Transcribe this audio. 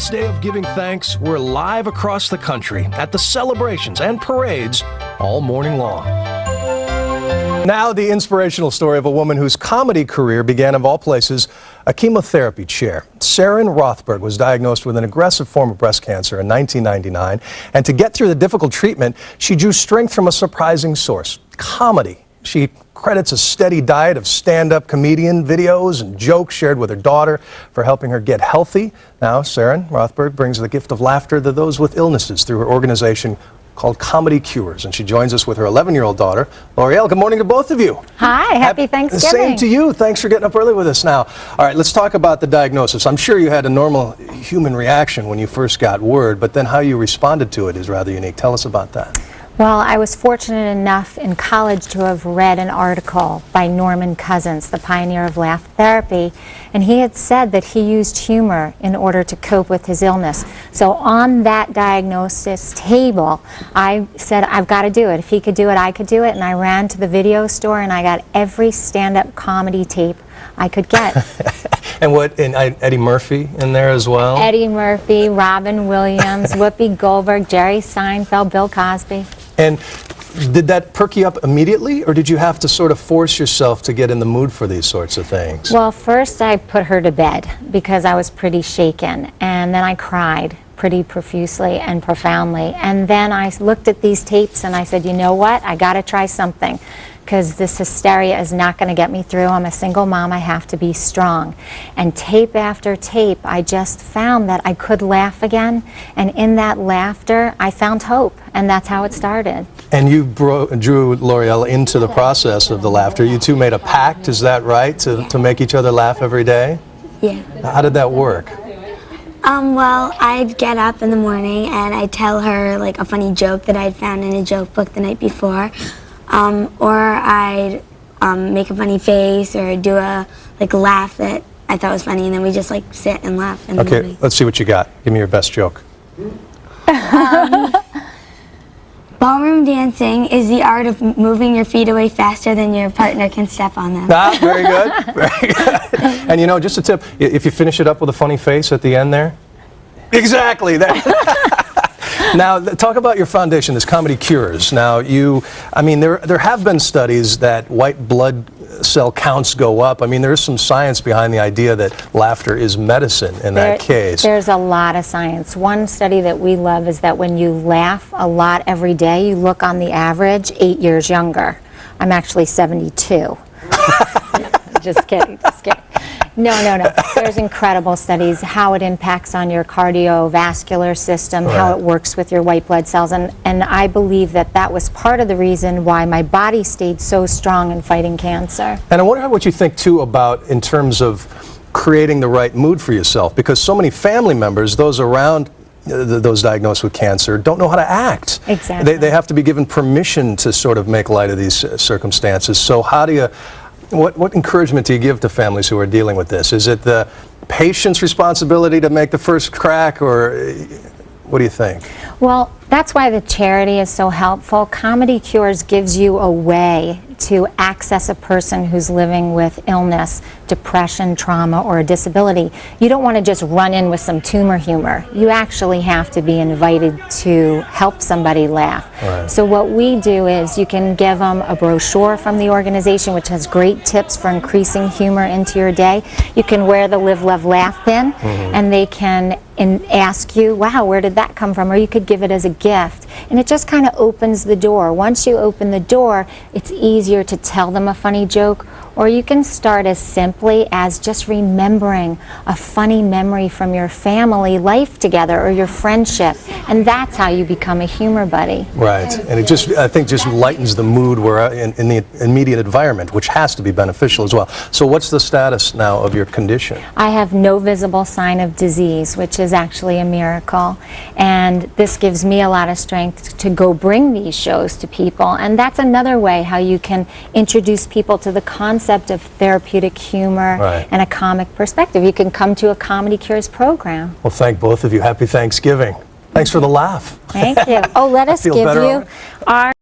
this day of giving thanks, we're live across the country at the celebrations and parades all morning long. Now, the inspirational story of a woman whose comedy career began, of all places, a chemotherapy chair. Saranne Rothberg was diagnosed with an aggressive form of breast cancer in 1999, and to get through the difficult treatment, she drew strength from a surprising source: comedy. She credits a steady diet of stand-up comedian videos and jokes shared with her daughter for helping her get healthy. Now, Saranne Rothberg brings the gift of laughter to those with illnesses through her organization called ComedyCures, and she joins us with her 11-year-old daughter, L'Oreal. Good morning to both of you. Hi, happy Thanksgiving. Same to you. Thanks for getting up early with us now. All right, let's talk about the diagnosis. I'm sure you had a normal human reaction when you first got word, but then how you responded to it is rather unique. Tell us about that. Well, I was fortunate enough in college to have read an article by Norman Cousins, the pioneer of laugh therapy, and he had said that he used humor in order to cope with his illness. So on that diagnosis table, I said, I've got to do it. If he could do it, I could do it, and I ran to the video store and I got every stand-up comedy tape I could get. And Eddie Murphy in there as well? Eddie Murphy, Robin Williams, Whoopi Goldberg, Jerry Seinfeld, Bill Cosby. And did that perk you up immediately, or did you have to sort of force yourself to get in the mood for these sorts of things? Well, first I put her to bed because I was pretty shaken, and then I cried pretty profusely and profoundly. And then I looked at these tapes and I said, you know what, I got to try something, because this hysteria is not going to get me through. I'm a single mom, I have to be strong. And tape after tape, I just found that I could laugh again, and in that laughter, I found hope, and that's how it started. And you drew L'Oreal into the process of the laughter. You two made a pact, is that right, to make each other laugh every day? Yeah. How did that work? Well, I'd get up in the morning and I'd tell her like a funny joke that I'd found in a joke book the night before, or I'd make a funny face or do a laugh that I thought was funny, and then we just like sit and laugh in the morning. Okay, let's see what you got. Give me your best joke. Ballroom dancing is the art of moving your feet away faster than your partner can step on them. Ah, very good, very good. And you know, just a tip, if you finish it up with a funny face at the end there. Exactly. Now, talk about your foundation, this ComedyCures. Now, there have been studies that white blood cell counts go up. I mean, there is some science behind the idea that laughter is medicine in that case. There's a lot of science. One study that we love is that when you laugh a lot every day, you look on the average 8 years younger. I'm actually 72. Just kidding, just kidding. No. There's incredible studies, how it impacts on your cardiovascular system, right, how it works with your white blood cells, and I believe that that was part of the reason why my body stayed so strong in fighting cancer. And I wonder what you think, too, about in terms of creating the right mood for yourself, because so many family members, those around those diagnosed with cancer, don't know how to act. Exactly. They have to be given permission to sort of make light of these circumstances. So how do you... What encouragement do you give to families who are dealing with this? Is it the patient's responsibility to make the first crack, or what do you think? Well, that's why the charity is so helpful. ComedyCures gives you a way to access a person who's living with illness, depression, trauma, or a disability. You don't want to just run in with some tumor humor. You actually have to be invited to help somebody laugh. Right. So what we do is you can give them a brochure from the organization which has great tips for increasing humor into your day. You can wear the Live, Love, Laugh pin, and they can ask you, wow, where did that come from? Or you could give it as a gift. And it just kind of opens the door. Once you open the door, it's easier to tell them a funny joke, or you can start as simply as just remembering a funny memory from your family life together or your friendship, and that's how you become a humor buddy. Right, and it just, I think, just lightens the mood in the immediate environment, which has to be beneficial as well. So what's the status now of your condition? I have no visible sign of disease, which is actually a miracle, and this gives me a lot of strength to go bring these shows to people, and that's another way how you can introduce people to the concept of therapeutic humor, right, and a comic perspective. You can come to a ComedyCures program. Well, thank both of you. Happy Thanksgiving. Thanks for the laugh. Thank you. Oh, let us give you our